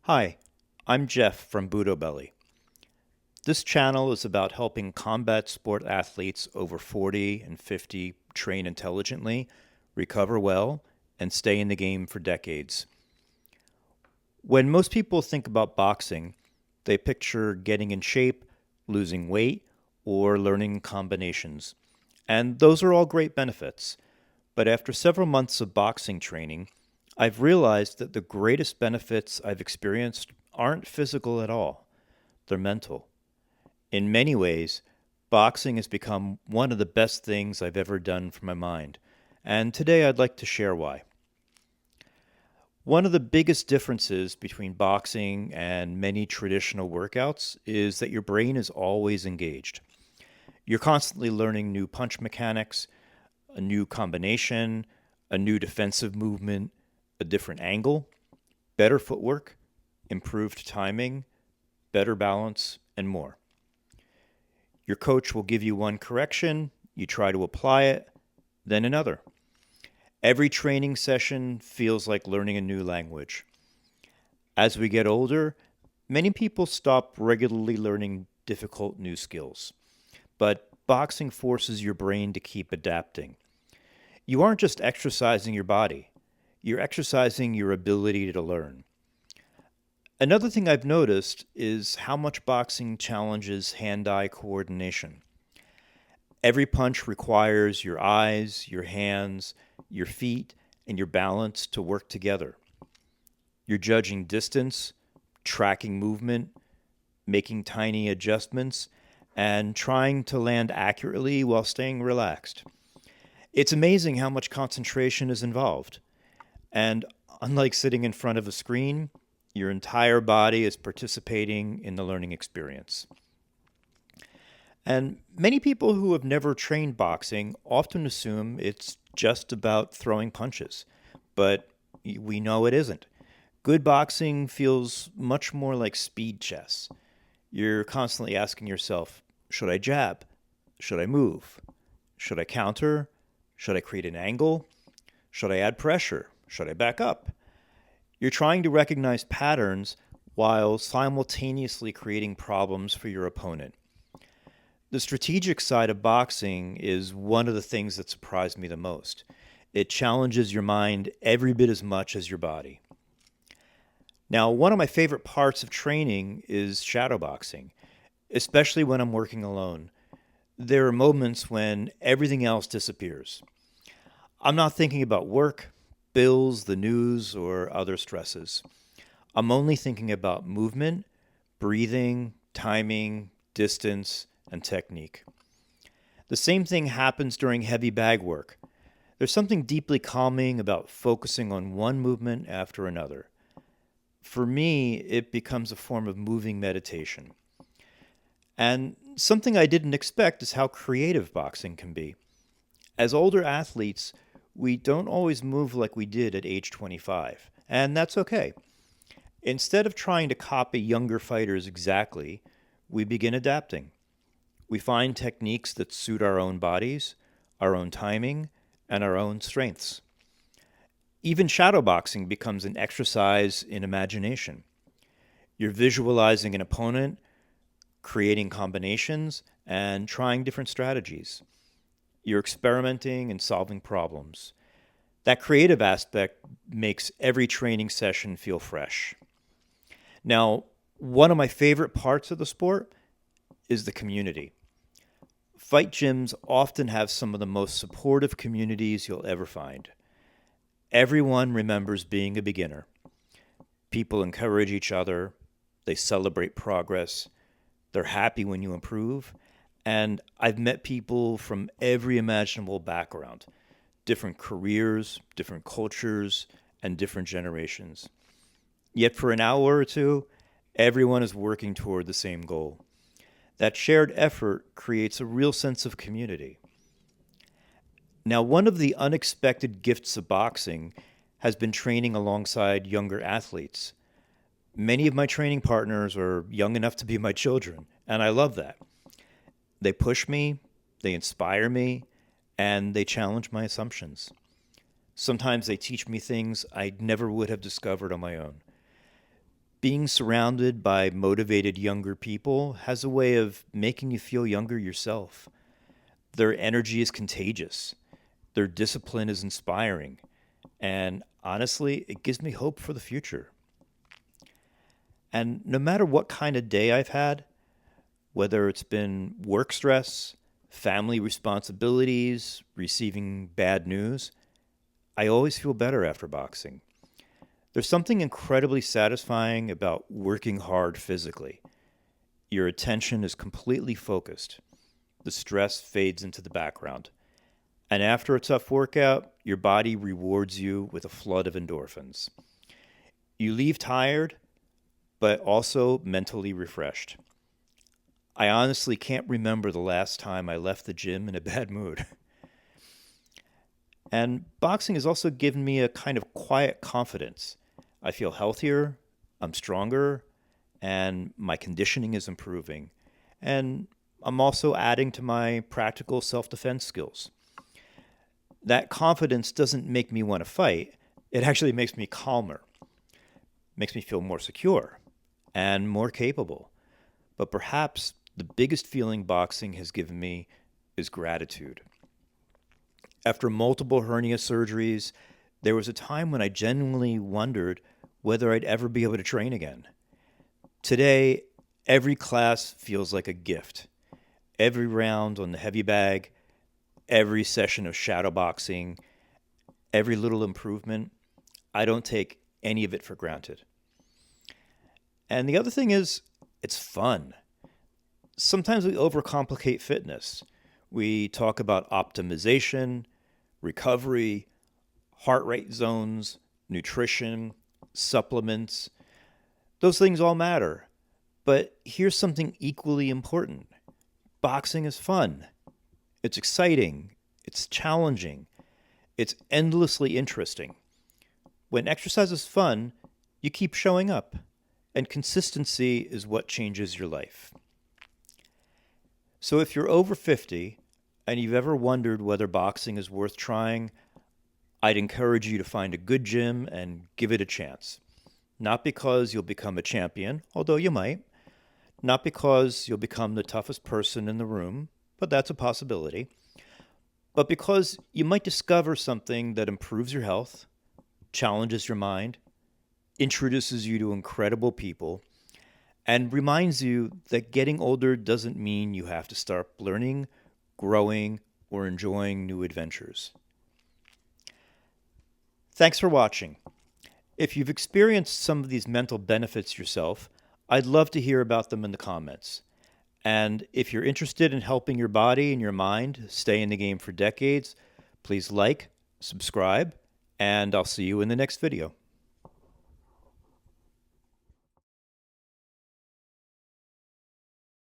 Hi, I'm Jeff from Budo Belly. This channel is about helping combat sport athletes over 40 and 50 train intelligently, recover well, and stay in the game for decades. When most people think about boxing, they picture getting in shape, losing weight, or learning combinations. And those are all great benefits. But after several months of boxing training, I've realized that the greatest benefits I've experienced aren't physical at all, they're mental. In many ways, boxing has become one of the best things I've ever done for my mind. And today I'd like to share why. One of the biggest differences between boxing and many traditional workouts is that your brain is always engaged. You're constantly learning new punch mechanics, a new combination, a new defensive movement, a different angle, better footwork, improved timing, better balance, and more. Your coach will give you one correction, you try to apply it, then another. Every training session feels like learning a new language. As we get older, many people stop regularly learning difficult new skills. But boxing forces your brain to keep adapting. You aren't just exercising your body, you're exercising your ability to learn. Another thing I've noticed is how much boxing challenges hand eye coordination. Every punch requires your eyes, your hands, your feet, and your balance to work together. You're judging distance, tracking movement, making tiny adjustments, and trying to land accurately while staying relaxed. It's amazing how much concentration is involved. And unlike sitting in front of a screen, your entire body is participating in the learning experience. And many people who have never trained boxing often assume it's just about throwing punches, but we know it isn't. Good boxing feels much more like speed chess. You're constantly asking yourself, should I jab? Should I move? Should I counter? Should I create an angle? Should I add pressure? Should I back up? You're trying to recognize patterns while simultaneously creating problems for your opponent. The strategic side of boxing is one of the things that surprised me the most. It challenges your mind every bit as much as your body. Now, one of my favorite parts of training is shadowboxing, especially when I'm working alone. There are moments when everything else disappears. I'm not thinking about work, bills, the news, or other stresses. I'm only thinking about movement, breathing, timing, distance, and technique. The same thing happens during heavy bag work. There's something deeply calming about focusing on one movement after another. For me, it becomes a form of moving meditation. And something I didn't expect is how creative boxing can be. As older athletes, we don't always move like we did at age 25, and that's okay. Instead of trying to copy younger fighters exactly, we begin adapting. We find techniques that suit our own bodies, our own timing, and our own strengths. Even shadowboxing becomes an exercise in imagination. You're visualizing an opponent, creating combinations, and trying different strategies. You're experimenting and solving problems. That creative aspect makes every training session feel fresh. Now, one of my favorite parts of the sport is the community. Fight gyms often have some of the most supportive communities you'll ever find. Everyone remembers being a beginner. People encourage each other, they celebrate progress, they're happy when you improve, and I've met people from every imaginable background, different careers, different cultures, and different generations. Yet for an hour or two, everyone is working toward the same goal. That shared effort creates a real sense of community. Now, one of the unexpected gifts of boxing has been training alongside younger athletes. Many of my training partners are young enough to be my children, and I love that. They push me, they inspire me, and they challenge my assumptions. Sometimes they teach me things I never would have discovered on my own. Being surrounded by motivated younger people has a way of making you feel younger yourself. Their energy is contagious. Their discipline is inspiring. And honestly, it gives me hope for the future. And no matter what kind of day I've had, whether it's been work stress, family responsibilities, receiving bad news, I always feel better after boxing. There's something incredibly satisfying about working hard physically. Your attention is completely focused. The stress fades into the background. And after a tough workout, your body rewards you with a flood of endorphins. You leave tired, but also mentally refreshed. I honestly can't remember the last time I left the gym in a bad mood. And boxing has also given me a kind of quiet confidence. I feel healthier, I'm stronger, and my conditioning is improving. And I'm also adding to my practical self defense skills. That confidence doesn't make me want to fight, it actually makes me calmer, makes me feel more secure and more capable. But perhaps the biggest feeling boxing has given me is gratitude. After multiple hernia surgeries, there was a time when I genuinely wondered whether I'd ever be able to train again. Today, every class feels like a gift. Every round on the heavy bag, every session of shadowboxing, every little improvement, I don't take any of it for granted. And the other thing is, it's fun. Sometimes we overcomplicate fitness. We talk about optimization, recovery, heart rate zones, nutrition, supplements. Those things all matter. But here's something equally important. Boxing is fun. It's exciting. It's challenging. It's endlessly interesting. When exercise is fun, you keep showing up. And consistency is what changes your life. So if you're over 50 and you've ever wondered whether boxing is worth trying, I'd encourage you to find a good gym and give it a chance. Not because you'll become a champion, although you might. Not because you'll become the toughest person in the room, but that's a possibility. But because you might discover something that improves your health, challenges your mind, introduces you to incredible people, and reminds you that getting older doesn't mean you have to start learning, growing, or enjoying new adventures. Thanks for watching. If you've experienced some of these mental benefits yourself, I'd love to hear about them in the comments. And if you're interested in helping your body and your mind stay in the game for decades, please like, subscribe, and I'll see you in the next video.